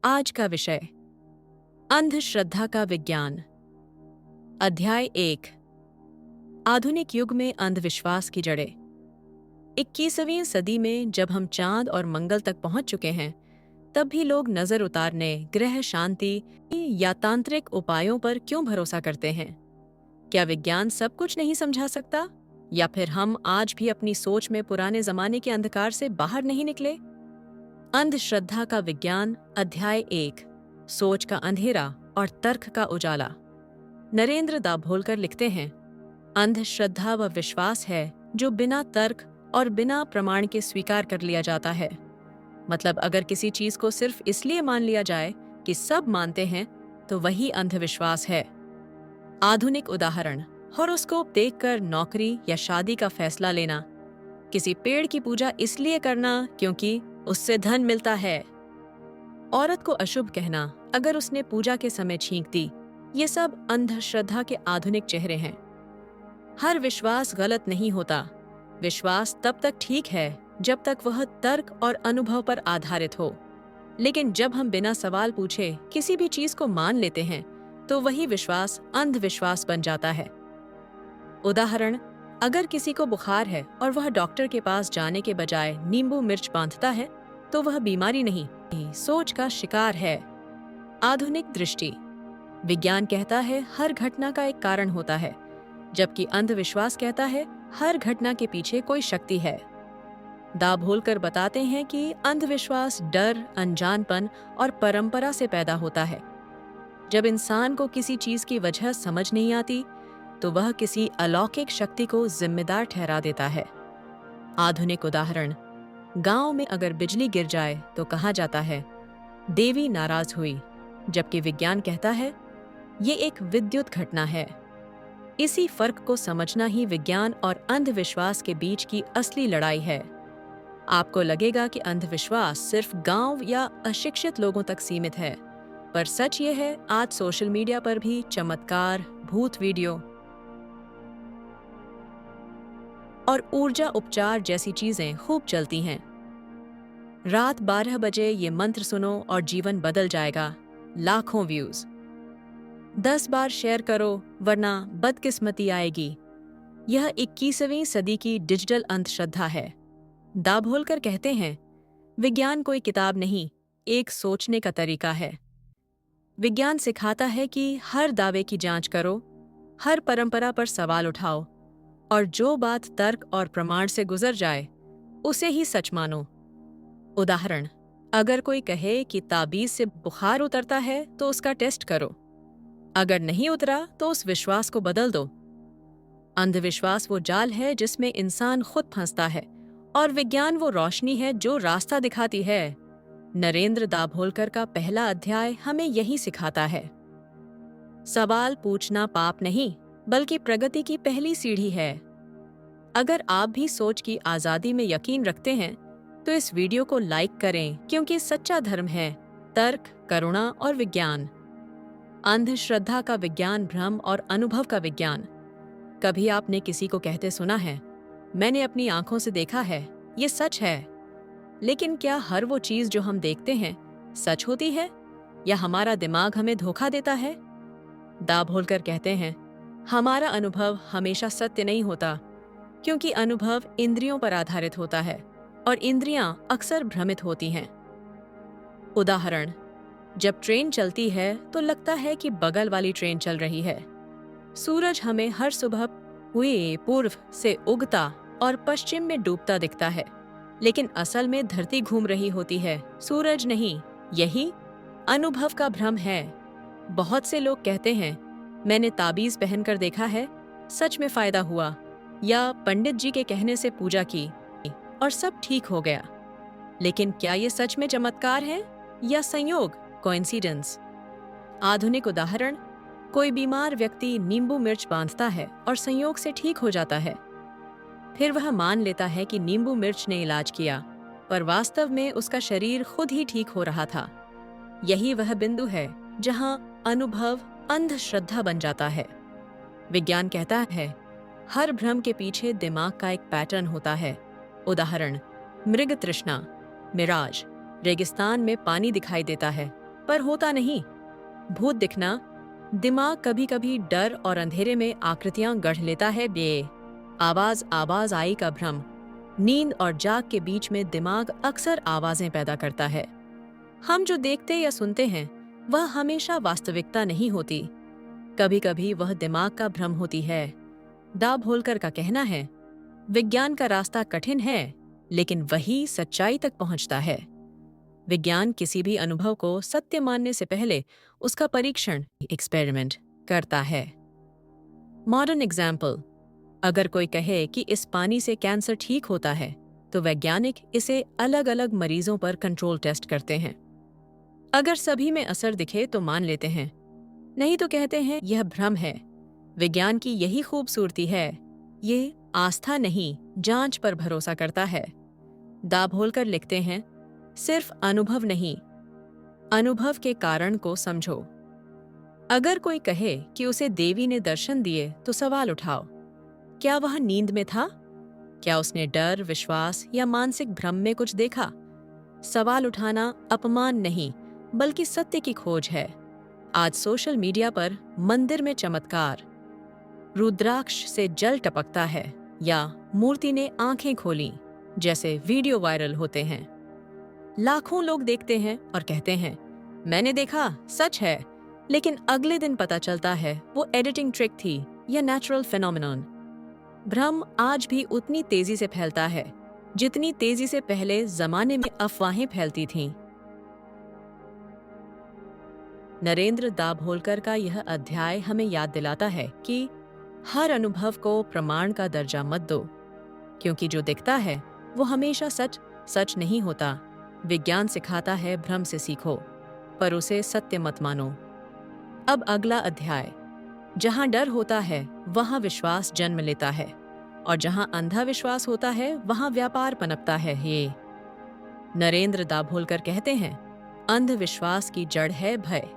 आज का विषय अंधश्रद्धा का विज्ञान। अध्याय 1। आधुनिक युग में अंधविश्वास की जड़ें। 21वीं सदी में जब हम चांद और मंगल तक पहुंच चुके हैं, तब भी लोग नजर उतारने, ग्रह शांति या तांत्रिक उपायों पर क्यों भरोसा करते हैं? क्या विज्ञान सब कुछ नहीं समझा सकता? या फिर हम आज भी अपनी सोच में पुराने जमाने के अंधकार से बाहर नहीं निकले? अंधश्रद्धा का विज्ञान, अध्याय 1। सोच का अंधेरा और तर्क का उजाला। नरेंद्र दाभोलकर लिखते हैं, अंधश्रद्धा वह विश्वास है जो बिना तर्क और बिना प्रमाण के स्वीकार कर लिया जाता है। मतलब अगर किसी चीज को सिर्फ इसलिए मान लिया जाए कि सब मानते हैं, तो वही अंधविश्वास है। आधुनिक उदाहरण, हॉरोस्कोप देखकर नौकरी या शादी का फैसला लेना, किसी पेड़ की पूजा इसलिए करना क्योंकि उससे धन मिलता है, औरत को अशुभ कहना अगर उसने पूजा के समय छींक दी, ये सब अंधश्रद्धा के आधुनिक चेहरे हैं। हर विश्वास गलत नहीं होता। विश्वास तब तक ठीक है जब तक वह तर्क और अनुभव पर आधारित हो। लेकिन जब हम बिना सवाल पूछे किसी भी चीज को मान लेते हैं, तो वही विश्वास अंधविश्वास बन जाता है। उदाहरण, अगर किसी को बुखार है और वह डॉक्टर के पास जाने के बजाय नींबू मिर्च बांधता है, तो वह बीमारी नहीं, सोच का शिकार है। आधुनिक दृष्टि, विज्ञान कहता है हर घटना का एक कारण होता है, जबकि अंधविश्वास कहता है हर घटना के पीछे कोई शक्ति है। दाभोलकर बताते हैं कि अंधविश्वास डर, अनजानपन और परंपरा से पैदा होता है। जब इंसान को किसी चीज की वजह समझ नहीं आती, तो वह किसी अलौकिक शक्ति को जिम्मेदार ठहरा देता है। आधुनिक उदाहरण, गांव में अगर बिजली गिर जाए तो कहा जाता है देवी नाराज हुई, जबकि विज्ञान कहता है ये एक विद्युत घटना है। इसी फर्क को समझना ही विज्ञान और अंधविश्वास के बीच की असली लड़ाई है। आपको लगेगा कि अंधविश्वास सिर्फ गांव या अशिक्षित लोगों तक सीमित है, पर सच ये है आज सोशल मीडिया पर भी चमत्कार, भूत वीडियो और ऊर्जा उपचार जैसी चीजें खूब चलती हैं। रात 12 बजे ये मंत्र सुनो और जीवन बदल जाएगा, लाखों व्यूज। 10 बार शेयर करो वरना बदकिस्मती आएगी। यह 21वीं सदी की डिजिटल अंधश्रद्धा है। दाभोलकर कहते हैं, विज्ञान कोई किताब नहीं, एक सोचने का तरीका है। विज्ञान सिखाता है कि हर दावे की जांच करो, हर परंपरा पर सवाल उठाओ और जो बात तर्क और प्रमाण से गुजर जाए उसे ही सच मानो। उदाहरण, अगर कोई कहे कि ताबीज से बुखार उतरता है तो उसका टेस्ट करो, अगर नहीं उतरा तो उस विश्वास को बदल दो। अंधविश्वास वो जाल है जिसमें इंसान खुद फंसता है और विज्ञान वो रोशनी है जो रास्ता दिखाती है। नरेंद्र दाभोलकर का पहला अध्याय हमें यही सिखाता है। सवाल पूछना पाप नहीं, बल्कि प्रगति की पहली सीढ़ी है। अगर आप भी सोच की आजादी में यकीन रखते हैं, तो इस वीडियो को लाइक करें, क्योंकि सच्चा धर्म है तर्क, करुणा और विज्ञान। अंधश्रद्धा का विज्ञान, भ्रम और अनुभव का विज्ञान। कभी आपने किसी को कहते सुना है, मैंने अपनी आंखों से देखा है, ये सच है। लेकिन क्या हर वो चीज जो हम देखते हैं सच होती है, या हमारा दिमाग हमें धोखा देता है? दाभोलकर कहते हैं, हमारा अनुभव हमेशा सत्य नहीं होता, क्योंकि अनुभव इंद्रियों पर आधारित होता है और इंद्रियां अक्सर भ्रमित होती हैं। उदाहरण, जब ट्रेन चलती है तो लगता है कि बगल वाली ट्रेन चल रही है। सूरज हमें हर सुबह पूर्व से उगता और पश्चिम में डूबता दिखता है, लेकिन असल में धरती घूम रही होती है, सूरज नहीं। यही अनुभव का भ्रम है। बहुत से लोग कहते हैं, मैंने ताबीज पहनकर देखा है, सच में फायदा हुआ, या पंडित जी के कहने से पूजा की और सब ठीक हो गया। लेकिन क्या ये सच में चमत्कार है या संयोग, कोइंसिडेंस? आधुनिक उदाहरण, कोई बीमार व्यक्ति नींबू मिर्च बांधता है और संयोग से ठीक हो जाता है। फिर वह मान लेता है कि नींबू मिर्च ने इलाज किया, पर वास्तव में उसका शरीर खुद ही ठीक हो रहा था। यही वह बिंदु है जहां अनुभव अंधश्रद्धा बन जाता है। विज्ञान कहता है हर भ्रम के पीछे दिमाग का एक पैटर्न होता है। उदाहरण, मृग तृष्णा, मिराज, रेगिस्तान में पानी दिखाई देता है, पर होता नहीं। भूत दिखना, दिमाग कभी कभी डर और अंधेरे में आकृतियां गढ़ लेता है। बे आवाज आई का भ्रम, नींद और जाग के बीच में दिमाग अक्सर आवाजें पैदा करता है। हम जो देखते या सुनते हैं वह हमेशा वास्तविकता नहीं होती, कभी कभी वह दिमाग का भ्रम होती है। दाभोलकर का कहना है, विज्ञान का रास्ता कठिन है लेकिन वही सच्चाई तक पहुंचता है। विज्ञान किसी भी अनुभव को सत्य मानने से पहले उसका परीक्षण एक्सपेरिमेंट करता है। मॉडर्न एग्जाम्पल, अगर कोई कहे कि इस पानी से कैंसर ठीक होता है तो वैज्ञानिक इसे अलग अलग मरीजों पर कंट्रोल टेस्ट करते हैं। अगर सभी में असर दिखे तो मान लेते हैं, नहीं तो कहते हैं यह भ्रम है। विज्ञान की यही खूबसूरती है, ये आस्था नहीं जांच पर भरोसा करता है। दाभोलकर लिखते हैं, सिर्फ अनुभव नहीं, अनुभव के कारण को समझो। अगर कोई कहे कि उसे देवी ने दर्शन दिए तो सवाल उठाओ, क्या वह नींद में था? क्या उसने डर, विश्वास या मानसिक भ्रम में कुछ देखा? सवाल उठाना अपमान नहीं बल्कि सत्य की खोज है। आज सोशल मीडिया पर मंदिर में चमत्कार, रुद्राक्ष से जल टपकता है या मूर्ति ने आंखें खोली जैसे वीडियो वायरल होते हैं। लाखों लोग देखते हैं और कहते हैं, मैंने देखा, सच है, लेकिन अगले दिन पता चलता है वो एडिटिंग ट्रिक थी या नेचुरल फिनोमेनन। भ्रम आज भी उतनी तेजी से फैलता है जितनी तेजी से पहले जमाने में अफवाहें फैलती थीं। नरेंद्र दाभोलकर का यह अध्याय हमें याद दिलाता है कि हर अनुभव को प्रमाण का दर्जा मत दो, क्योंकि जो दिखता है वो हमेशा सच सच नहीं होता। विज्ञान सिखाता है भ्रम से सीखो, पर उसे सत्य मत मानो। अब अगला अध्याय, जहां डर होता है वहां विश्वास जन्म लेता है, और जहां अंधा विश्वास होता है वहां व्यापार पनपता है। ये नरेंद्र दाभोलकर कहते हैं, अंधविश्वास की जड़ है भय।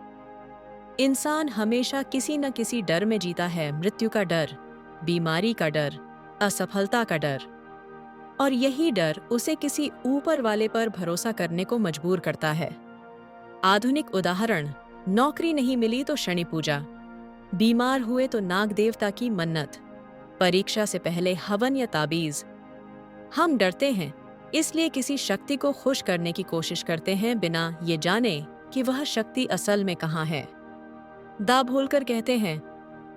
इंसान हमेशा किसी न किसी डर में जीता है, मृत्यु का डर, बीमारी का डर, असफलता का डर, और यही डर उसे किसी ऊपर वाले पर भरोसा करने को मजबूर करता है। आधुनिक उदाहरण, नौकरी नहीं मिली तो शनि पूजा, बीमार हुए तो नाग देवता की मन्नत, परीक्षा से पहले हवन या ताबीज। हम डरते हैं इसलिए किसी शक्ति को खुश करने की कोशिश करते हैं बिना ये जाने कि वह शक्ति असल में कहाँ है। दाभोलकर कहते हैं,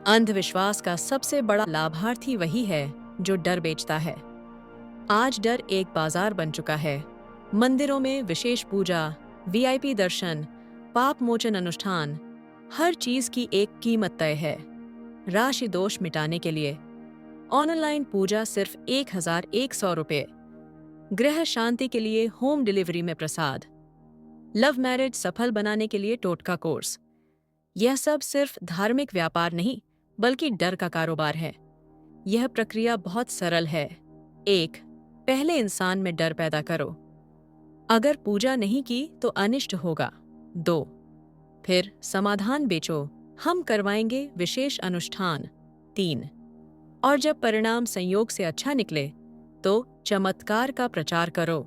अंधविश्वास का सबसे बड़ा लाभार्थी वही है जो डर बेचता है। आज डर एक बाजार बन चुका है। मंदिरों में विशेष पूजा, वीआईपी दर्शन, पाप मोचन अनुष्ठान, हर चीज की एक कीमत तय है। राशि दोष मिटाने के लिए ऑनलाइन पूजा सिर्फ 1100 रुपये, गृह शांति के लिए होम डिलीवरी में प्रसाद, लव मैरिज सफल बनाने के लिए टोटका कोर्स। यह सब सिर्फ धार्मिक व्यापार नहीं बल्कि डर का कारोबार है। यह प्रक्रिया बहुत सरल है। 1. पहले इंसान में डर पैदा करो। अगर पूजा नहीं की तो अनिष्ट होगा। 2. फिर समाधान बेचो, हम करवाएंगे विशेष अनुष्ठान। 3. और जब परिणाम संयोग से अच्छा निकले तो चमत्कार का प्रचार करो।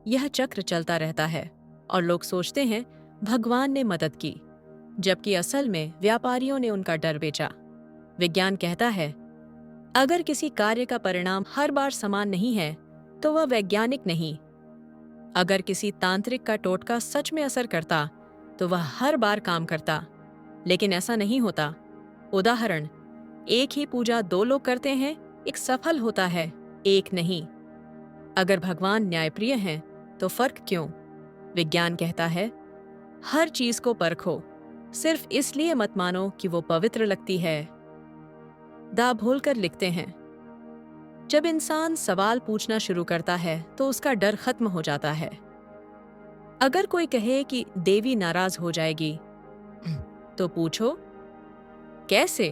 यह चक्र चलता रहता है और लोग सोचते हैं भगवान ने मदद की, जबकि असल में व्यापारियों ने उनका डर बेचा। विज्ञान कहता है, अगर किसी कार्य का परिणाम हर बार समान नहीं है तो वह वैज्ञानिक नहीं। अगर किसी तांत्रिक का टोटका सच में असर करता तो वह हर बार काम करता, लेकिन ऐसा नहीं होता। उदाहरण, एक ही पूजा 2 लोग करते हैं, एक सफल होता है, एक नहीं। अगर भगवान न्यायप्रिय हैं तो फर्क क्यों? विज्ञान कहता है, हर चीज को परखो, सिर्फ इसलिए मत मानो कि वो पवित्र लगती है। दाभोलकर लिखते हैं, जब इंसान सवाल पूछना शुरू करता है तो उसका डर खत्म हो जाता है। अगर कोई कहे कि देवी नाराज हो जाएगी तो पूछो, कैसे?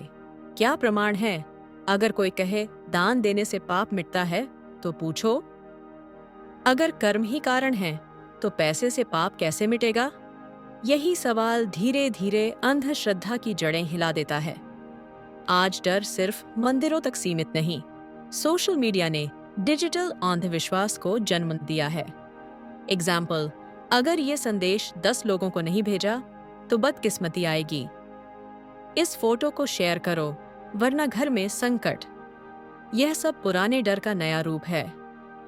क्या प्रमाण है? अगर कोई कहे दान देने से पाप मिटता है तो पूछो, अगर कर्म ही कारण है तो पैसे से पाप कैसे मिटेगा? यही सवाल धीरे धीरे अंधश्रद्धा की जड़ें हिला देता है। आज डर सिर्फ मंदिरों तक सीमित नहीं, सोशल मीडिया ने डिजिटल अंधविश्वास को जन्म दिया है। एग्जाम्पल, अगर ये संदेश 10 लोगों को नहीं भेजा तो बदकिस्मती आएगी। इस फोटो को शेयर करो वरना घर में संकट। यह सब पुराने डर का नया रूप है।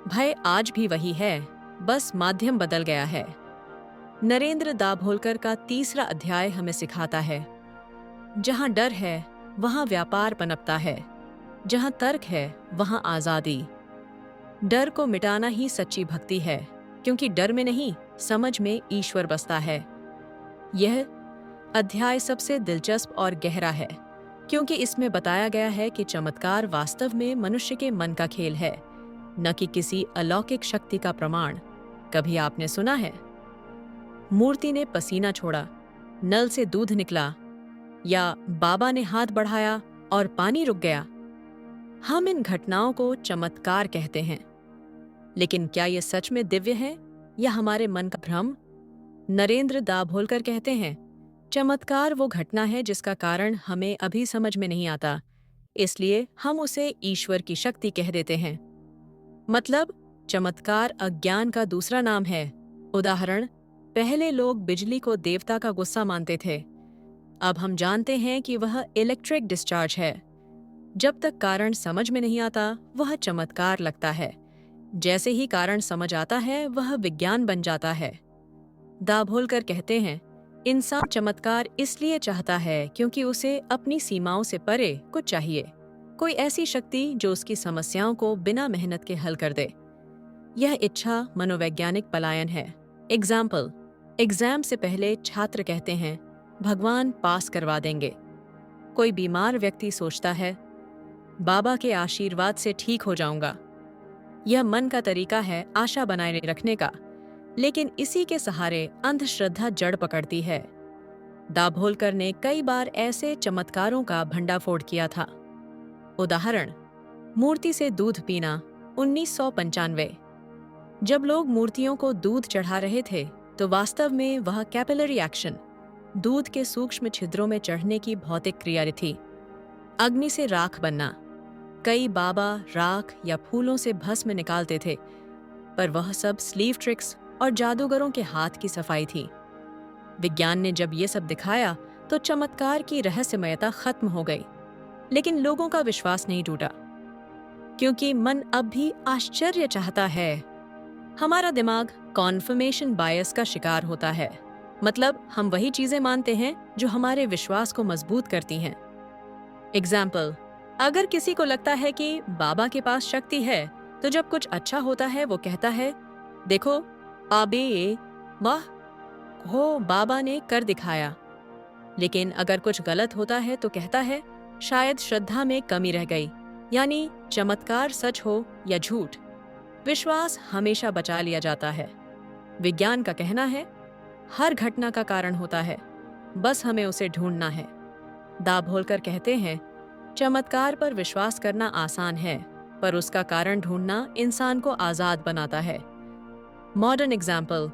भय आज भी वही है, बस माध्यम बदल गया है। नरेंद्र दाभोलकर का तीसरा अध्याय हमें सिखाता है, जहां डर है वहां व्यापार पनपता है, जहां तर्क है वहां आजादी। डर को मिटाना ही सच्ची भक्ति है, क्योंकि डर में नहीं, समझ में ईश्वर बसता है। यह अध्याय सबसे दिलचस्प और गहरा है, क्योंकि इसमें बताया गया है कि चमत्कार वास्तव में मनुष्य के मन का खेल है, न कि किसी अलौकिक शक्ति का प्रमाण। कभी आपने सुना है, मूर्ति ने पसीना छोड़ा, नल से दूध निकला, या बाबा ने हाथ बढ़ाया और पानी रुक गया? हम इन घटनाओं को चमत्कार कहते हैं, लेकिन क्या ये सच में दिव्य है या हमारे मन का भ्रम? नरेंद्र दाभोलकर कहते हैं, चमत्कार वो घटना है जिसका कारण हमें अभी समझ में नहीं आता, इसलिए हम उसे ईश्वर की शक्ति कह देते हैं। मतलब, चमत्कार अज्ञान का दूसरा नाम है। उदाहरण, पहले लोग बिजली को देवता का गुस्सा मानते थे। अब हम जानते हैं कि वह इलेक्ट्रिक डिस्चार्ज है। जब तक कारण समझ में नहीं आता, वह चमत्कार लगता है। जैसे ही कारण समझ आता है, वह विज्ञान बन जाता है। दाभोलकर कहते हैं, इंसान चमत्कार इसलिए चाहता है क्योंकि उसे अपनी सीमाओं से परे कुछ चाहिए, कोई ऐसी शक्ति जो उसकी समस्याओं को बिना मेहनत के हल कर दे। यह इच्छा मनोवैज्ञानिक पलायन है। एग्जाम से पहले छात्र कहते हैं, भगवान पास करवा देंगे। कोई बीमार व्यक्ति सोचता है, बाबा के आशीर्वाद से ठीक हो जाऊंगा। यह मन का तरीका है आशा बनाए रखने का, लेकिन इसी के सहारे अंधश्रद्धा जड़ पकड़ती है। दाभोलकर ने कई बार ऐसे चमत्कारों का भंडाफोड़ किया था। उदाहरण, मूर्ति से दूध पीना, 1995। जब लोग मूर्तियों को दूध चढ़ा रहे थे, तो वास्तव में वह कैपिलरी एक्शन, दूध के सूक्ष्म छिद्रों में चढ़ने की भौतिक क्रिया थी। अग्नि से राख बनना। कई बाबा राख या फूलों से भस्म निकालते थे, पर वह सब स्लीव ट्रिक्स और जादूगरों के हाथ की सफाई थी। विज्ञान ने जब ये सब दिखाया तो चमत्कार की रहस्यमयता खत्म हो गई, लेकिन लोगों का विश्वास नहीं टूटा, क्योंकि मन अब भी आश्चर्य चाहता है। हमारा दिमाग कॉन्फर्मेशन बायस का शिकार होता है। मतलब, हम वही चीजें मानते हैं जो हमारे विश्वास को मजबूत करती हैं। एग्जाम्पल, अगर किसी को लगता है कि बाबा के पास शक्ति है, तो जब कुछ अच्छा होता है वो कहता है, देखो आबे, वाह हो, बाबा ने कर दिखाया। लेकिन अगर कुछ गलत होता है तो कहता है, शायद श्रद्धा में कमी रह गई। यानी चमत्कार सच हो या झूठ, विश्वास हमेशा बचा लिया जाता है। विज्ञान का कहना है, हर घटना का कारण होता है, बस हमें उसे ढूंढना है। दाभोलकर कहते हैं, चमत्कार पर विश्वास करना आसान है, पर उसका कारण ढूंढना इंसान को आजाद बनाता है। मॉडर्न एग्जाम्पल,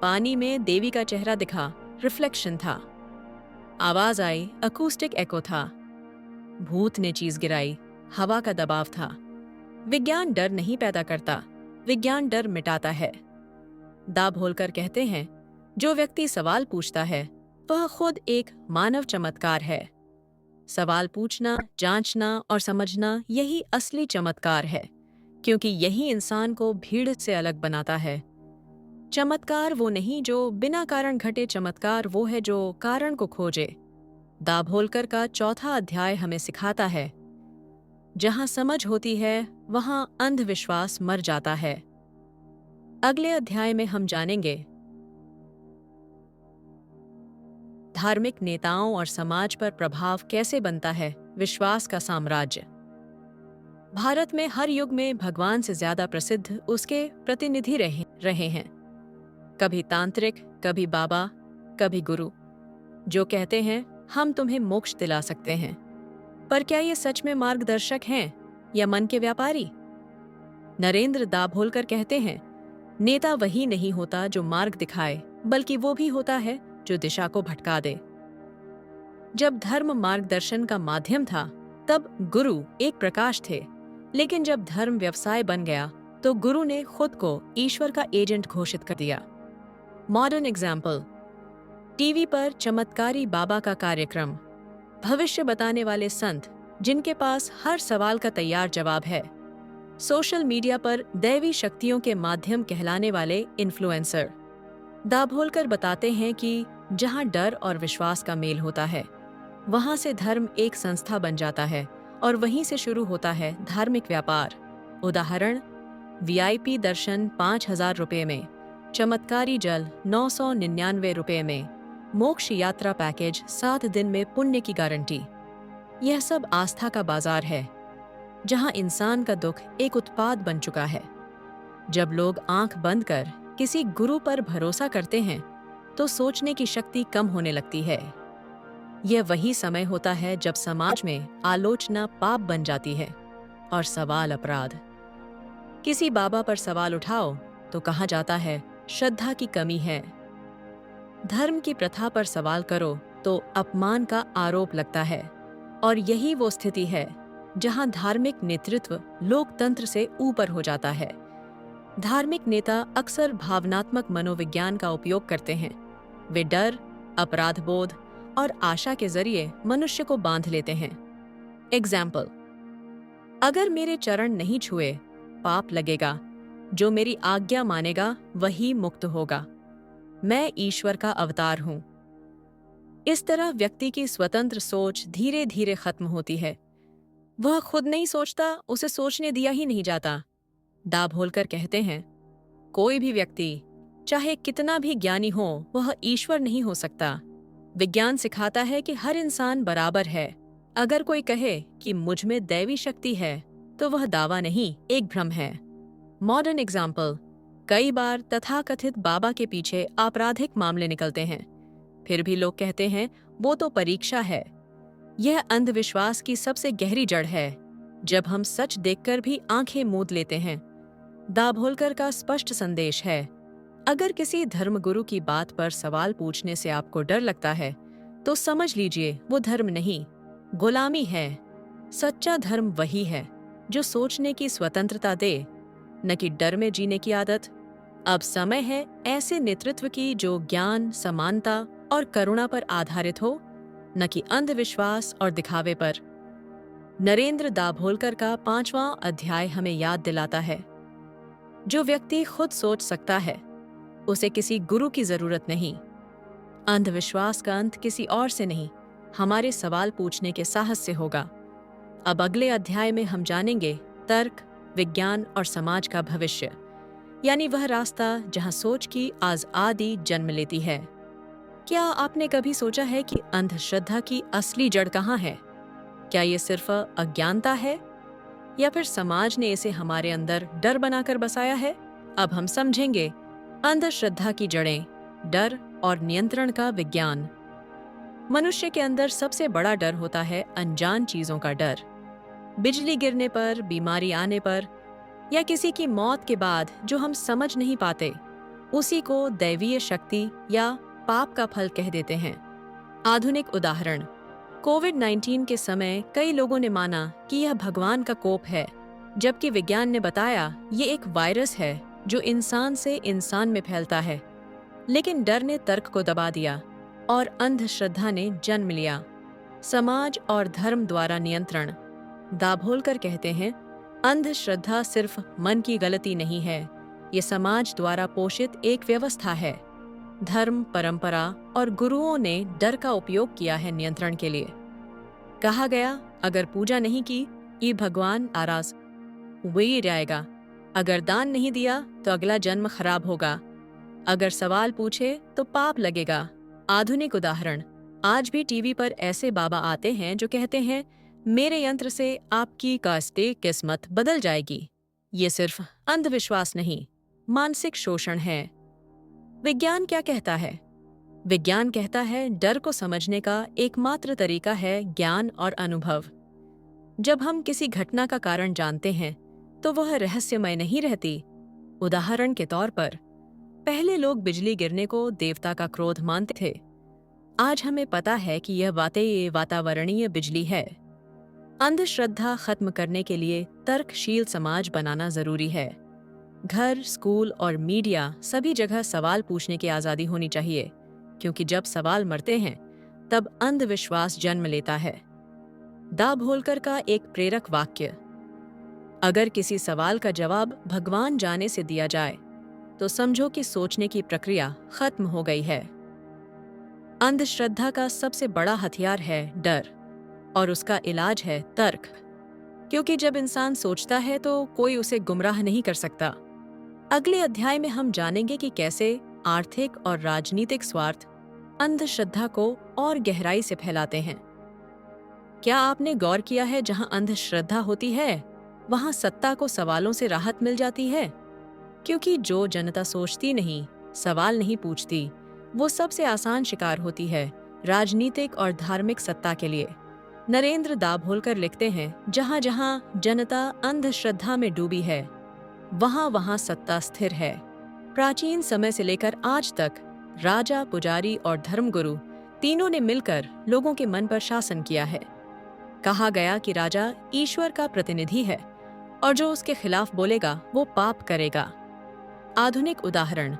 पानी में देवी का चेहरा दिखा, रिफ्लेक्शन था। आवाज आई, अकूस्टिक एको था। भूत ने चीज गिराई, हवा का दबाव था। विज्ञान डर नहीं पैदा करता, विज्ञान डर मिटाता है। दाभोलकर कहते हैं, जो व्यक्ति सवाल पूछता है वह खुद एक मानव चमत्कार है। सवाल पूछना, जांचना और समझना, यही असली चमत्कार है, क्योंकि यही इंसान को भीड़ से अलग बनाता है। चमत्कार वो नहीं जो बिना कारण घटे, चमत्कार वो है जो कारण को खोजे। दाभोलकर का चौथा अध्याय हमें सिखाता है, जहां समझ होती है वहां अंधविश्वास मर जाता है। अगले अध्याय में हम जानेंगे धार्मिक नेताओं और समाज पर प्रभाव कैसे बनता है विश्वास का साम्राज्य। भारत में हर युग में भगवान से ज्यादा प्रसिद्ध उसके प्रतिनिधि रहे हैं। कभी तांत्रिक, कभी बाबा, कभी गुरु, जो कहते हैं हम तुम्हें मोक्ष दिला सकते हैं। पर क्या ये सच में मार्गदर्शक हैं या मन के व्यापारी? नरेंद्र दाभोलकर कहते हैं, नेता वही नहीं होता जो मार्ग दिखाए, बल्कि वो भी होता है जो दिशा को भटका दे। जब धर्म मार्गदर्शन का माध्यम था, तब गुरु एक प्रकाश थे, लेकिन जब धर्म व्यवसाय बन गया, तो गुरु ने खुद को ईश्वर का एजेंट घोषित कर दिया। मॉडर्न एग्जाम्पल, टीवी पर चमत्कारी बाबा का कार्यक्रम, भविष्य बताने वाले संत जिनके पास हर सवाल का तैयार जवाब है, सोशल मीडिया पर दैवी शक्तियों के माध्यम कहलाने वाले इन्फ्लुएंसर। दाभोलकर बताते हैं कि जहां डर और विश्वास का मेल होता है, वहां से धर्म एक संस्था बन जाता है और वहीं से शुरू होता है धार्मिक व्यापार। उदाहरण, वीआईपी दर्शन 5,000 रुपये में, चमत्कारी जल 999 रुपये में, मोक्ष यात्रा पैकेज 7 दिन में पुण्य की गारंटी। यह सब आस्था का बाजार है, जहां इंसान का दुख एक उत्पाद बन चुका है। जब लोग आंख बंद कर किसी गुरु पर भरोसा करते हैं, तो सोचने की शक्ति कम होने लगती है। यह वही समय होता है जब समाज में आलोचना पाप बन जाती है और सवाल अपराध। किसी बाबा पर सवाल उठाओ तो कहा जाता है श्रद्धा की कमी है। धर्म की प्रथा पर सवाल करो तो अपमान का आरोप लगता है। और यही वो स्थिति है जहां धार्मिक नेतृत्व लोकतंत्र से ऊपर हो जाता है। धार्मिक नेता अक्सर भावनात्मक मनोविज्ञान का उपयोग करते हैं। वे डर, अपराध बोध और आशा के जरिए मनुष्य को बांध लेते हैं। एग्जाम्पल, अगर मेरे चरण नहीं छुए पाप लगेगा, जो मेरी आज्ञा मानेगा वही मुक्त होगा, मैं ईश्वर का अवतार हूं। इस तरह व्यक्ति की स्वतंत्र सोच धीरे धीरे खत्म होती है। वह खुद नहीं सोचता, उसे सोचने दिया ही नहीं जाता। दाभोलकर कहते हैं, कोई भी व्यक्ति चाहे कितना भी ज्ञानी हो, वह ईश्वर नहीं हो सकता। विज्ञान सिखाता है कि हर इंसान बराबर है। अगर कोई कहे कि मुझ में दैवी शक्ति है, तो वह दावा नहीं, एक भ्रम है। मॉडर्न एग्जाम्पल, कई बार तथाकथित बाबा के पीछे आपराधिक मामले निकलते हैं, फिर भी लोग कहते हैं वो तो परीक्षा है। यह अंधविश्वास की सबसे गहरी जड़ है, जब हम सच देखकर भी आंखें मूंद लेते हैं। दाभोलकर का स्पष्ट संदेश है, अगर किसी धर्मगुरु की बात पर सवाल पूछने से आपको डर लगता है, तो समझ लीजिए वो धर्म नहीं, गुलामी है। सच्चा धर्म वही है जो सोचने की स्वतंत्रता दे, न कि डर में जीने की आदत। अब समय है ऐसे नेतृत्व की जो ज्ञान, समानता और करुणा पर आधारित हो, न कि अंधविश्वास और दिखावे पर। नरेंद्र दाभोलकर का 5वां अध्याय हमें याद दिलाता है, जो व्यक्ति खुद सोच सकता है, उसे किसी गुरु की जरूरत नहीं। अंधविश्वास का अंत किसी और से नहीं, हमारे सवाल पूछने के साहस से होगा। अब अगले अध्याय में हम जानेंगे तर्क, विज्ञान और समाज का भविष्य, यानी वह रास्ता जहां सोच की आज़ादी जन्म लेती है। क्या आपने कभी सोचा है कि अंधश्रद्धा की असली जड़ कहाँ है? क्या ये सिर्फ अज्ञानता है, या फिर समाज ने इसे हमारे अंदर डर बनाकर बसाया है? अब हम समझेंगे अंधश्रद्धा की जड़ें, डर और नियंत्रण का विज्ञान। मनुष्य के अंदर सबसे बड़ा डर होता है अनजान चीजों का डर। बिजली गिरने पर, बीमारी आने पर या किसी की मौत के बाद जो हम समझ नहीं पाते, उसी को दैवीय शक्ति या पाप का फल कह देते हैं। आधुनिक उदाहरण, कोविड-19 के समय कई लोगों ने माना कि यह भगवान का कोप है, जबकि विज्ञान ने बताया ये एक वायरस है जो इंसान से इंसान में फैलता है। लेकिन डर ने तर्क को दबा दिया और अंधश्रद्धा ने जन्म लिया। समाज और धर्म द्वारा नियंत्रण। दाभोलकर कहते हैं, अंधश्रद्धा सिर्फ मन की गलती नहीं है, ये समाज द्वारा पोषित एक व्यवस्था है। धर्म, परंपरा और गुरुओं ने डर का उपयोग किया है नियंत्रण के लिए। कहा गया, अगर पूजा नहीं की, ये भगवान नाराज हुई जाएगा। अगर दान नहीं दिया तो अगला जन्म खराब होगा। अगर सवाल पूछे तो पाप लगेगा। आधुनिक उदाहरण, आज भी टीवी पर ऐसे बाबा आते हैं जो कहते हैं, मेरे यंत्र से आपकी कास्टे किस्मत बदल जाएगी। ये सिर्फ अंधविश्वास नहीं, मानसिक शोषण है। विज्ञान क्या कहता है? विज्ञान कहता है डर को समझने का एकमात्र तरीका है ज्ञान और अनुभव। जब हम किसी घटना का कारण जानते हैं तो वह रहस्यमय नहीं रहती। उदाहरण के तौर पर, पहले लोग बिजली गिरने को देवता का क्रोध मानते थे। आज हमें पता है कि यह वातावरणीय बिजली है। अंधश्रद्धा खत्म करने के लिए तर्कशील समाज बनाना जरूरी है। घर, स्कूल और मीडिया सभी जगह सवाल पूछने की आज़ादी होनी चाहिए, क्योंकि जब सवाल मरते हैं तब अंधविश्वास जन्म लेता है। दाभोलकर का एक प्रेरक वाक्य, अगर किसी सवाल का जवाब भगवान जाने से दिया जाए तो समझो कि सोचने की प्रक्रिया खत्म हो गई है। अंधश्रद्धा का सबसे बड़ा हथियार है डर, और उसका इलाज है तर्क, क्योंकि जब इंसान सोचता है तो कोई उसे गुमराह नहीं कर सकता। अगले अध्याय में हम जानेंगे कि कैसे आर्थिक और राजनीतिक स्वार्थ अंधश्रद्धा को और गहराई से फैलाते हैं। क्या आपने गौर किया है, जहां अंधश्रद्धा होती है वहां सत्ता को सवालों से राहत मिल जाती है, क्योंकि जो जनता सोचती नहीं, सवाल नहीं पूछती, वो सबसे आसान शिकार होती है राजनीतिक और धार्मिक सत्ता के लिए। नरेंद्र दाभोलकर लिखते हैं, जहां जहां जनता अंधश्रद्धा में डूबी है वहां वहां सत्ता स्थिर है। प्राचीन समय से लेकर आज तक राजा, पुजारी और धर्मगुरु तीनों ने मिलकर लोगों के मन पर शासन किया है। कहा गया कि राजा ईश्वर का प्रतिनिधि है और जो उसके खिलाफ बोलेगा वो पाप करेगा। आधुनिक उदाहरण,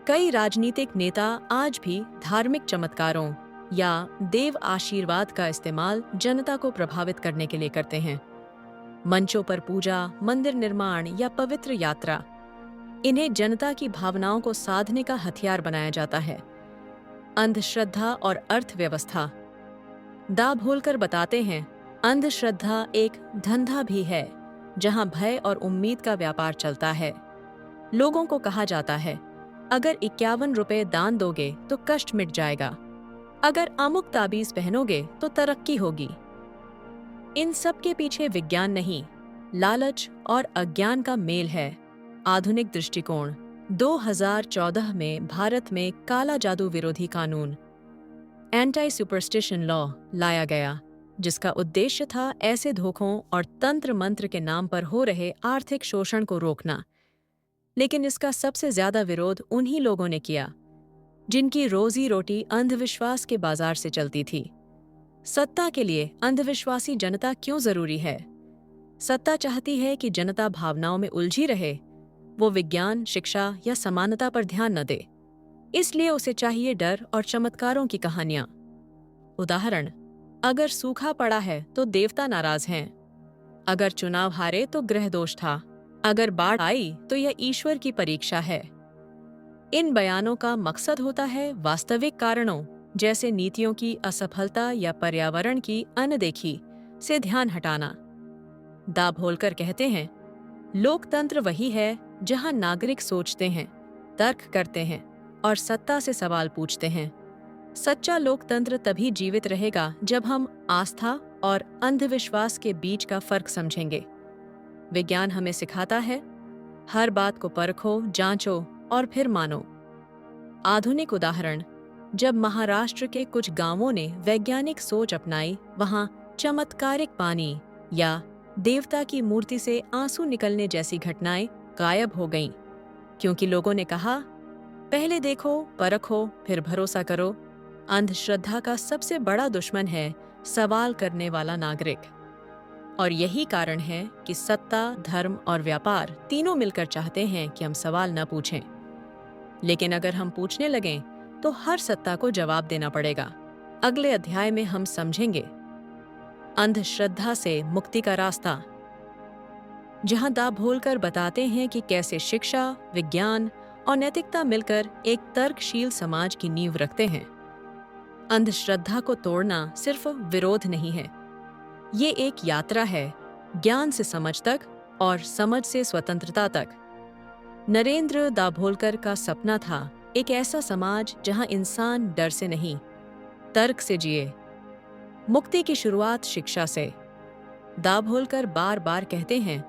कई राजनीतिक नेता आज भी धार्मिक चमत्कारों या देव आशीर्वाद का इस्तेमाल जनता को प्रभावित करने के लिए करते हैं। मंचों पर पूजा, मंदिर निर्माण या पवित्र यात्रा, इन्हें जनता की भावनाओं को साधने का हथियार बनाया जाता है। अंधश्रद्धा और अर्थव्यवस्था, दाभोलकर बताते हैं, अंधश्रद्धा एक धंधा भी है जहां भय और उम्मीद का व्यापार चलता है। लोगों को कहा जाता है, अगर 51 रुपए दान दोगे तो कष्ट मिट जाएगा, अगर अमुक ताबीज पहनोगे तो तरक्की होगी। इन सब के पीछे विज्ञान नहीं, लालच और अज्ञान का मेल है। आधुनिक दृष्टिकोण, 2014 में भारत में काला जादू विरोधी कानून एंटी सुपरस्टिशन लॉ लाया गया, जिसका उद्देश्य था ऐसे धोखों और तंत्र मंत्र के नाम पर हो रहे आर्थिक शोषण को रोकना। लेकिन इसका सबसे ज्यादा विरोध उन्हीं लोगों ने किया जिनकी रोजी रोटी अंधविश्वास के बाजार से चलती थी। सत्ता के लिए अंधविश्वासी जनता क्यों जरूरी है? सत्ता चाहती है कि जनता भावनाओं में उलझी रहे, वो विज्ञान, शिक्षा या समानता पर ध्यान न दे। इसलिए उसे चाहिए डर और चमत्कारों की कहानियां। उदाहरण, अगर सूखा पड़ा है तो देवता नाराज हैं, अगर चुनाव हारे तो ग्रह दोष था, अगर बाढ़ आई तो यह ईश्वर की परीक्षा है। इन बयानों का मकसद होता है वास्तविक कारणों जैसे नीतियों की असफलता या पर्यावरण की अनदेखी से ध्यान हटाना। दाभोलकर कहते हैं, लोकतंत्र वही है जहां नागरिक सोचते हैं, तर्क करते हैं और सत्ता से सवाल पूछते हैं। सच्चा लोकतंत्र तभी जीवित रहेगा जब हम आस्था और अंधविश्वास के बीच का फर्क समझेंगे। विज्ञान हमें सिखाता है, हर बात को परखो, जांचो और फिर मानो। आधुनिक उदाहरण, जब महाराष्ट्र के कुछ गांवों ने वैज्ञानिक सोच अपनाई, वहां चमत्कारिक पानी या देवता की मूर्ति से आंसू निकलने जैसी घटनाएं गायब हो गईं, क्योंकि लोगों ने कहा, पहले देखो, परखो, फिर भरोसा करो। अंधश्रद्धा का सबसे बड़ा दुश्मन है सवाल करने वाला नागरिक। और यही कारण है कि सत्ता, धर्म और व्यापार तीनों मिलकर चाहते हैं कि हम सवाल न पूछें। लेकिन अगर हम पूछने लगें तो हर सत्ता को जवाब देना पड़ेगा। अगले अध्याय में हम समझेंगे अंधश्रद्धा से मुक्ति का रास्ता, जहां दाभोलकर बताते हैं कि कैसे शिक्षा, विज्ञान और नैतिकता मिलकर एक तर्कशील समाज की नींव रखते हैं। अंधश्रद्धा को तोड़ना सिर्फ विरोध नहीं है, ये एक यात्रा है ज्ञान से समझ तक और समझ से स्वतंत्रता तक। नरेंद्र दाभोलकर का सपना था एक ऐसा समाज जहां इंसान डर से नहीं, तर्क से जिए। मुक्ति की शुरुआत शिक्षा से। दाभोलकर बार बार कहते हैं,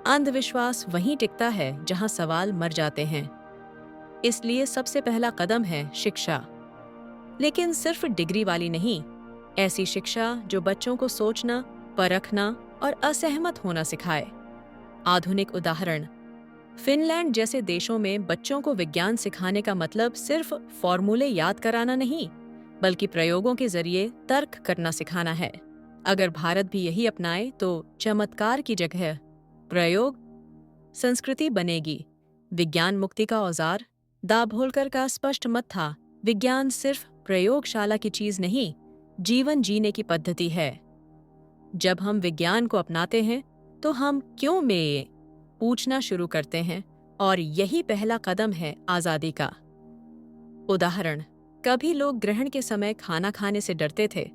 अंधविश्वास वहीं टिकता है जहां सवाल मर जाते हैं। इसलिए सबसे पहला कदम है शिक्षा, लेकिन सिर्फ डिग्री वाली नहीं, ऐसी शिक्षा जो बच्चों को सोचना, परखना और असहमत होना सिखाए। आधुनिक उदाहरण, फिनलैंड जैसे देशों में बच्चों को विज्ञान सिखाने का मतलब सिर्फ फॉर्मूले याद कराना नहीं, बल्कि प्रयोगों के जरिए तर्क करना सिखाना है। अगर भारत भी यही अपनाए तो चमत्कार की जगह प्रयोग संस्कृति बनेगी, विज्ञान मुक्ति का औजार? दाभोलकर का स्पष्ट मत था, विज्ञान सिर्फ प्रयोगशाला की चीज नहीं, जीवन जीने की पद्धति है। जब हम विज्ञान को अपनाते हैं तो हम क्यों में पूछना शुरू करते हैं, और यही पहला कदम है आजादी का। उदाहरण, कभी लोग ग्रहण के समय खाना खाने से डरते थे।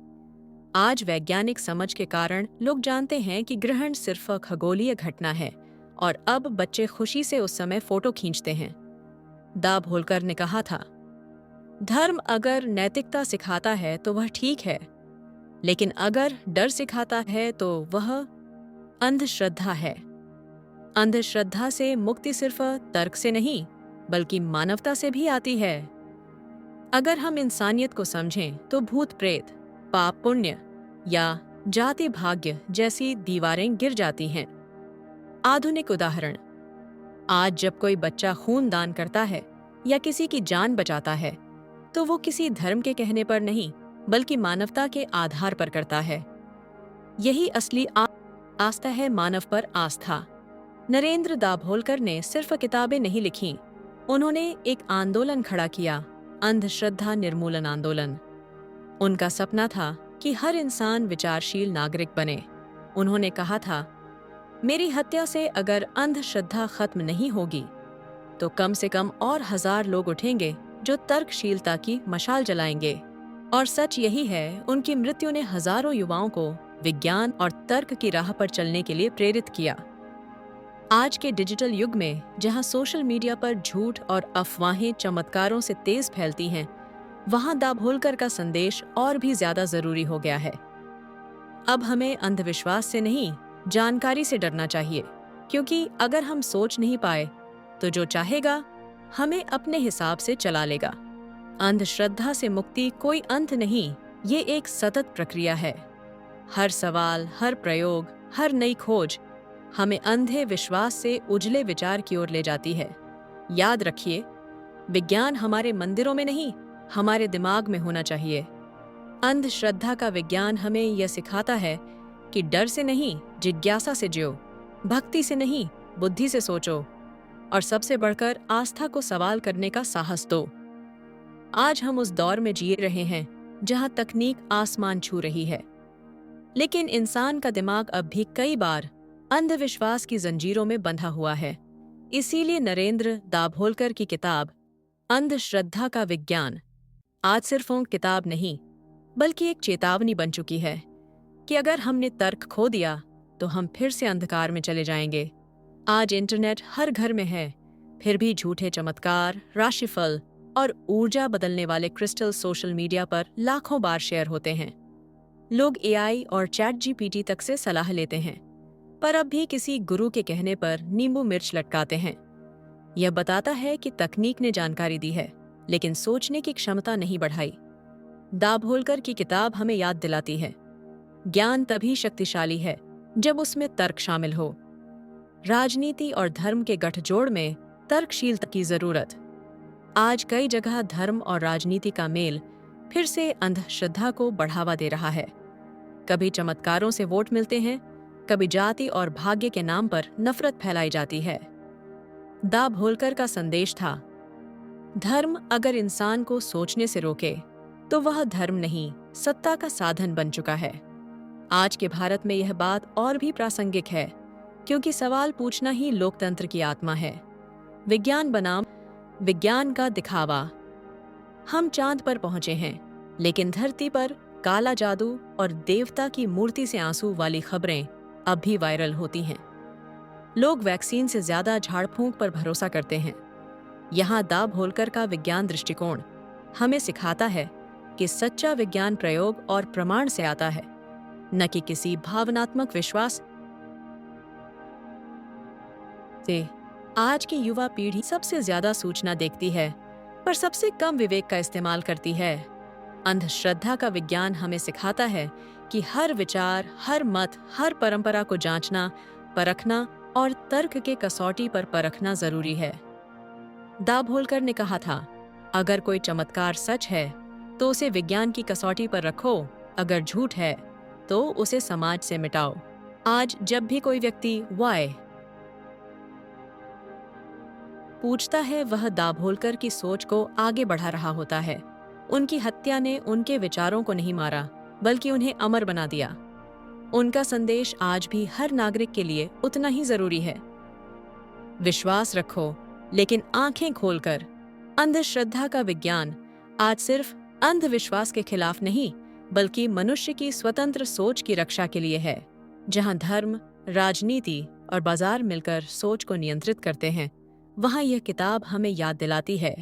आज वैज्ञानिक समझ के कारण लोग जानते हैं कि ग्रहण सिर्फ खगोलीय घटना है, और अब बच्चे खुशी से उस समय फोटो खींचते हैं। दाभोलकर ने कहा था, धर्म अगर नैतिकता सिखाता है तो वह ठीक है, लेकिन अगर डर सिखाता है तो वह अंधश्रद्धा है। अंधश्रद्धा से मुक्ति सिर्फ तर्क से नहीं, बल्कि मानवता से भी आती है। अगर हम इंसानियत को समझें तो भूत प्रेत, पाप पुण्य या जाति भाग्य जैसी दीवारें गिर जाती हैं। आधुनिक उदाहरण, आज जब कोई बच्चा खून दान करता है या किसी की जान बचाता है, तो वो किसी धर्म के कहने पर नहीं, बल्कि मानवता के आधार पर करता है। यही असली आस्था है, मानव पर आस्था। नरेंद्र दाभोलकर ने सिर्फ किताबें नहीं लिखीं, उन्होंने एक आंदोलन खड़ा किया, अंधश्रद्धा निर्मूलन आंदोलन। उनका सपना था कि हर इंसान विचारशील नागरिक बने। उन्होंने कहा था, मेरी हत्या से अगर अंधश्रद्धा खत्म नहीं होगी तो कम से कम और 1000 लोग उठेंगे जो तर्कशीलता की मशाल जलाएंगे। और सच यही है, उनकी मृत्यु ने हजारों युवाओं को विज्ञान और तर्क की राह पर चलने के लिए प्रेरित किया। आज के डिजिटल युग में, जहां सोशल मीडिया पर झूठ और अफवाहें चमत्कारों से तेज फैलती हैं, वहां दाभोलकर का संदेश और भी ज्यादा जरूरी हो गया है। अब हमें अंधविश्वास से नहीं, जानकारी से डरना चाहिए, क्योंकि अगर हम सोच नहीं पाए तो जो चाहेगा हमें अपने हिसाब से चला लेगा। अंधश्रद्धा से मुक्ति कोई अंत नहीं, ये एक सतत प्रक्रिया है। हर सवाल, हर प्रयोग, हर नई खोज हमें अंधे विश्वास से उजले विचार की ओर ले जाती है। याद रखिए, विज्ञान हमारे मंदिरों में नहीं, हमारे दिमाग में होना चाहिए। अंधश्रद्धा का विज्ञान हमें यह सिखाता है कि डर से नहीं, जिज्ञासा से जियो, भक्ति से नहीं, बुद्धि से सोचो, और सबसे बढ़कर आस्था को सवाल करने का साहस दो। आज हम उस दौर में जी रहे हैं जहां तकनीक आसमान छू रही है, लेकिन इंसान का दिमाग अब भी कई बार अंधविश्वास की जंजीरों में बंधा हुआ है। इसीलिए नरेंद्र दाभोलकर की किताब अंधश्रद्धा का विज्ञान आज सिर्फ एक किताब नहीं, बल्कि एक चेतावनी बन चुकी है कि अगर हमने तर्क खो दिया तो हम फिर से अंधकार में चले जाएंगे। आज इंटरनेट हर घर में है, फिर भी झूठे चमत्कार, राशिफल और ऊर्जा बदलने वाले क्रिस्टल सोशल मीडिया पर लाखों बार शेयर होते हैं। लोग एआई और चैट जीपीटी तक से सलाह लेते हैं, पर अब भी किसी गुरु के कहने पर नींबू मिर्च लटकाते हैं। यह बताता है कि तकनीक ने जानकारी दी है, लेकिन सोचने की क्षमता नहीं बढ़ाई। दाभोलकर की किताब हमें याद दिलाती है, ज्ञान तभी शक्तिशाली है जब उसमें तर्क शामिल हो। राजनीति और धर्म के गठजोड़ में तर्कशीलता की जरूरत। आज कई जगह धर्म और राजनीति का मेल फिर से अंधश्रद्धा को बढ़ावा दे रहा है। कभी चमत्कारों से वोट मिलते हैं, कभी जाति और भाग्य के नाम पर नफरत फैलाई जाती है। दाभोलकर का संदेश था, धर्म अगर इंसान को सोचने से रोके तो वह धर्म नहीं, सत्ता का साधन बन चुका है। आज के भारत में यह बात और भी प्रासंगिक है, क्योंकि सवाल पूछना ही लोकतंत्र की आत्मा है। विज्ञान बनाम विज्ञान का दिखावा। हम चांद पर पहुंचे हैं, लेकिन धरती पर काला जादू और देवता की मूर्ति से आंसू वाली खबरें अब भी वायरल होती हैं। लोग वैक्सीन से ज्यादा झाड़ फूंक पर भरोसा करते हैं। यहाँ दाभोलकर का विज्ञान दृष्टिकोण हमें सिखाता है कि सच्चा विज्ञान प्रयोग और प्रमाण से आता है, न कि किसी भावनात्मक विश्वास से। आज की युवा पीढ़ी सबसे ज्यादा सूचना देखती है, पर सबसे कम विवेक का इस्तेमाल करती है। अंधश्रद्धा का विज्ञान हमें सिखाता है कि हर विचार, हर मत, हर परंपरा को जांचना, परखना और तर्क के कसौटी पर परखना जरूरी है। दाभोलकर ने कहा था, अगर कोई चमत्कार सच है तो उसे विज्ञान की कसौटी पर रखो, अगर झूठ है तो उसे समाज से मिटाओ। आज जब भी कोई व्यक्ति वाई पूछता है वह दाभोलकर की सोच को आगे बढ़ा रहा होता है। उनकी हत्या ने उनके विचारों को नहीं मारा, बल्कि उन्हें अमर बना दिया। उनका संदेश आज भी हर नागरिक के लिए उतना ही जरूरी है। विश्वास रखो, लेकिन आंखें खोलकर। अंधश्रद्धा का विज्ञान आज सिर्फ अंधविश्वास के खिलाफ नहीं, बल्कि मनुष्य की स्वतंत्र सोच की रक्षा के लिए है। जहां धर्म, राजनीति और बाजार मिलकर सोच को नियंत्रित करते हैं, वहां यह किताब हमें याद दिलाती है,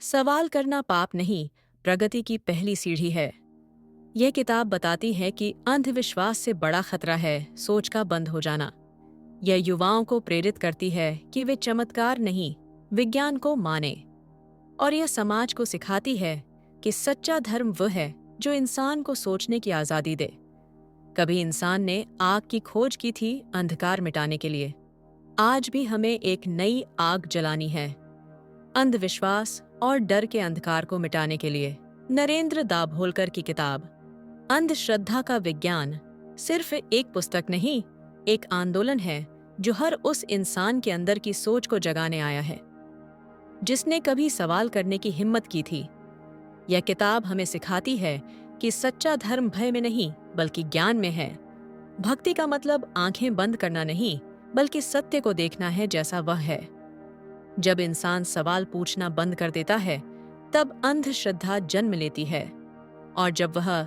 सवाल करना पाप नहीं, प्रगति की पहली सीढ़ी है। यह किताब बताती है कि अंधविश्वास से बड़ा खतरा है सोच का बंद हो जाना। यह युवाओं को प्रेरित करती है कि वे चमत्कार नहीं, विज्ञान को माने। और यह समाज को सिखाती है कि सच्चा धर्म वह है जो इंसान को सोचने की आज़ादी दे। कभी इंसान ने आग की खोज की थी अंधकार मिटाने के लिए। आज भी हमें एक नई आग जलानी है, अंधविश्वास और डर के अंधकार को मिटाने के लिए। नरेंद्र दाभोलकर की किताब अंधश्रद्धा का विज्ञान सिर्फ एक पुस्तक नहीं, एक आंदोलन है जो हर उस इंसान के अंदर की सोच को जगाने आया है, जिसने कभी सवाल करने की हिम्मत की थी। यह किताब हमें सिखाती है कि सच्चा धर्म भय में नहीं, बल्कि ज्ञान में है। भक्ति का मतलब आंखें बंद करना नहीं, बल्कि सत्य को देखना है जैसा वह है। जब इंसान सवाल पूछना बंद कर देता है, तब अंधश्रद्धा जन्म लेती है, और जब वह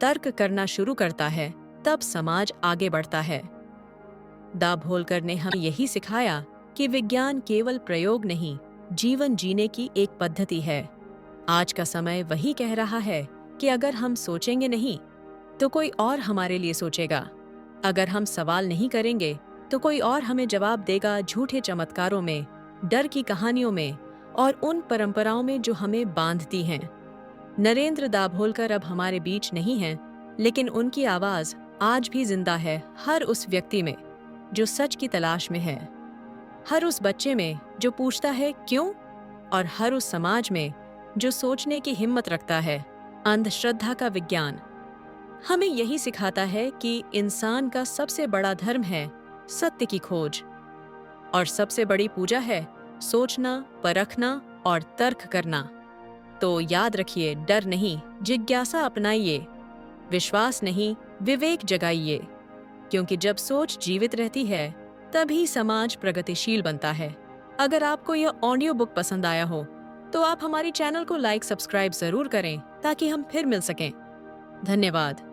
तर्क करना शुरू करता है, तब समाज आगे बढ़ता है। दाभोलकर ने हमें यही सिखाया कि विज्ञान केवल प्रयोग नहीं, जीवन जीने की एक पद्धति है। आज का समय वही कह रहा है कि अगर हम सोचेंगे नहीं, तो कोई और हमारे लिए सोचेगा। अगर हम सवाल नहीं करेंगे, तो कोई और हमें जवाब देगा झूठे चमत्कारों में, डर की कहानियों में और उन परंपराओं में जो हमें बांधती हैं। नरेंद्र दाभोलकर अब हमारे बीच नहीं हैं, लेकिन उनकी आवाज आज भी जिंदा है हर उस व्यक्ति में जो सच की तलाश में है, हर उस बच्चे में जो पूछता है क्यों, और हर उस समाज में जो सोचने की हिम्मत रखता है। अंधश्रद्धा का विज्ञान हमें यही सिखाता है कि इंसान का सबसे बड़ा धर्म है सत्य की खोज, और सबसे बड़ी पूजा है सोचना, परखना और तर्क करना। तो याद रखिए, डर नहीं, जिज्ञासा अपनाइए, विश्वास नहीं, विवेक जगाइए, क्योंकि जब सोच जीवित रहती है, तभी समाज प्रगतिशील बनता है। अगर आपको यह ऑडियो बुक पसंद आया हो, तो आप हमारी चैनल को लाइक, सब्सक्राइब जरूर करें ताकि हम फिर मिल सकें। धन्यवाद।